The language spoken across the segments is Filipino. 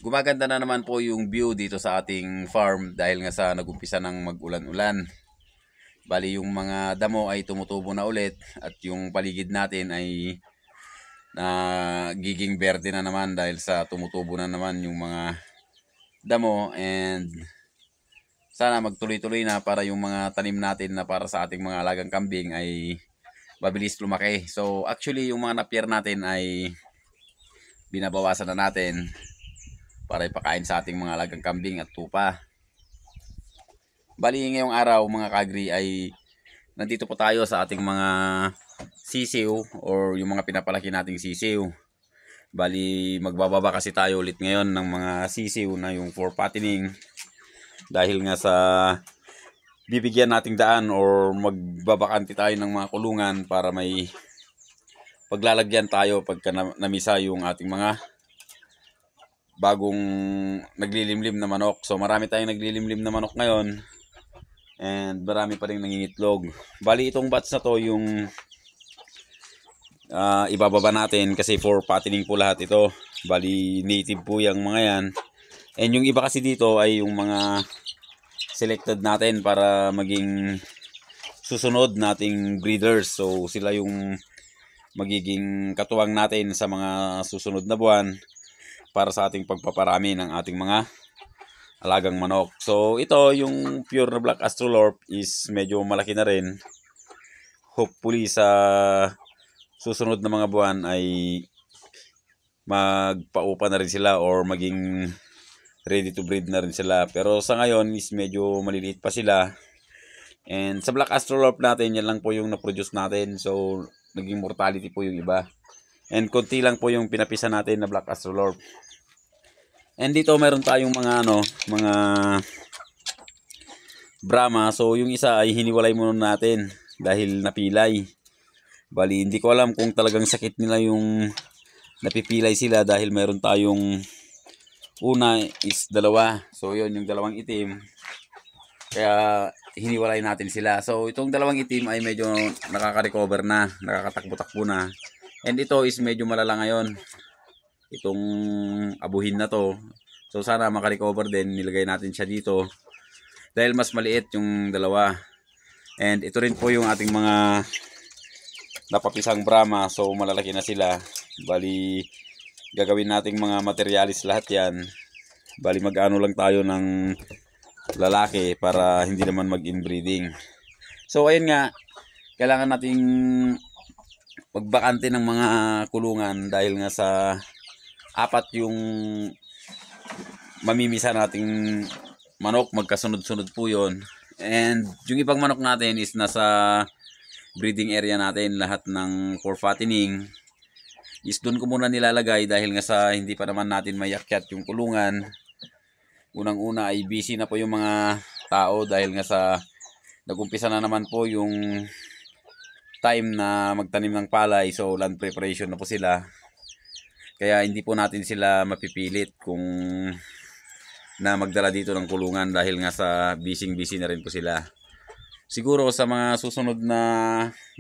Gumaganda na naman po yung view dito sa ating farm dahil nga sa nagumpisa ng mag-ulan-ulan. Bali yung mga damo ay tumutubo na ulit at yung paligid natin ay nagiging berde na naman dahil sa tumutubo na naman yung mga damo, and sana magtuloy-tuloy na para yung mga tanim natin na para sa ating mga alagang kambing ay mabilis lumaki. So actually yung mga napier natin ay binabawasan na natin para ipakain sa ating mga alagang kambing at tupa. Bali ngayong araw mga kagri ay nandito po tayo sa ating mga sisiw or yung mga pinapalaki nating sisiw. Bali magbababa kasi tayo ulit ngayon ng mga sisiw na yung for fattening dahil nga sa bibigyan nating daan or magbabakanti tayo ng mga kulungan para may paglalagyan tayo pagka namisa yung ating mga bagong naglilimlim na manok. So marami tayong naglilimlim na manok ngayon and marami pa rin nangingitlog. Bali itong batch na to yung ibababa natin kasi for fattening po lahat ito. Bali native po yung mga yan. And yung iba kasi dito ay yung mga selected natin para maging susunod nating breeders. So sila yung magiging katuwang natin sa mga susunod na buwan para sa ating pagpaparami ng ating mga alagang manok. So ito yung pure na Black Australorp is medyo malaki na rin. Hopefully sa susunod na mga buwan ay magpaupa na rin sila or maging ready to breed na rin sila. Pero sa ngayon is medyo maliliit pa sila. And sa Black Australorp natin, yan lang po yung na-produce natin. So naging mortality po yung iba. And konti lang po yung pinapisa natin na Black Australorp. And dito meron tayong mga mga Brahma. So yung isa ay hiniwalay muna natin dahil napilay. Bali hindi ko alam kung talagang sakit nila yung napipilay sila dahil meron tayong una is dalawa. So yun yung dalawang itim. Kaya hiniwalay natin sila. So itong dalawang itim ay medyo nakaka-recover na, nakakatakbo-takbo na. And ito is medyo malala ngayon. Itong abuhin na to. So sana makarecover din. Nilagay natin siya dito. Dahil mas maliit yung dalawa. And ito rin po yung ating mga napapisang Brahma. So malalaki na sila. Bali gagawin nating mga materialis lahat yan. Bali mag-ano lang tayo ng lalaki para hindi naman mag-inbreeding. So ayun nga. Kailangan nating magbakante ng mga kulungan dahil nga sa apat yung mamimisa nating manok, magkasunod-sunod po yun. And yung ibang manok natin is nasa breeding area natin, lahat ng for fattening is doon ko muna nilalagay dahil nga sa hindi pa naman natin mayakyat yung kulungan. Unang-una ay busy na po yung mga tao dahil nga sa nagumpisa na naman po yung time na magtanim ng palay, so land preparation na po sila. Kaya hindi po natin sila mapipilit kung na magdala dito ng kulungan dahil nga sa busy na rin po sila. Siguro sa mga susunod na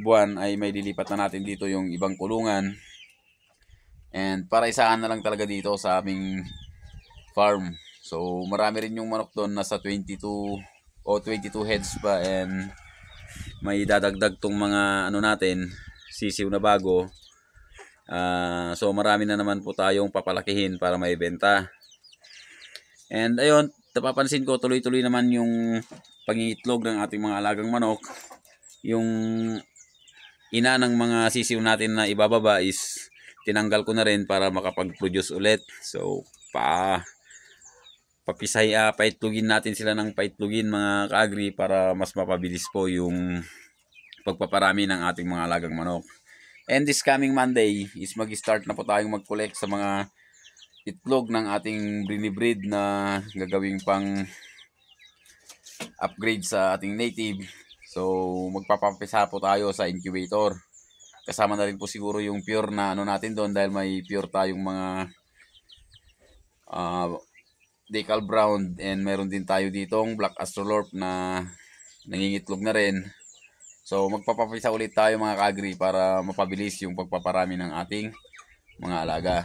buwan ay may lilipat na natin dito yung ibang kulungan. And para isahan na lang talaga dito sa aming farm. So marami rin yung manok doon, nasa 22 o 22 heads pa, and may dadagdag tong mga natin, sisiw na bago. So marami na naman po tayong papalakihin para may benta. And ayun, napapansin ko tuloy-tuloy naman yung pangingitlog ng ating mga alagang manok. Yung ina ng mga sisiw natin na ibababa is tinanggal ko na rin para makapag-produce ulit. So paitlugin natin sila ng paitlugin mga kaagri para mas mapabilis po yung pagpaparami ng ating mga alagang manok. And this coming Monday is mag-start na po tayong mag-collect sa mga itlog ng ating binibreed na gagawing pang upgrade sa ating native. So magpapampisa po tayo sa incubator. Kasama na rin po siguro yung pure na natin doon dahil may pure tayong mga decal brown, and meron din tayo ditong Black Australorp na nangingitlog na rin. So magpapapisa ulit tayo mga kaagri para mapabilis yung pagpaparami ng ating mga alaga.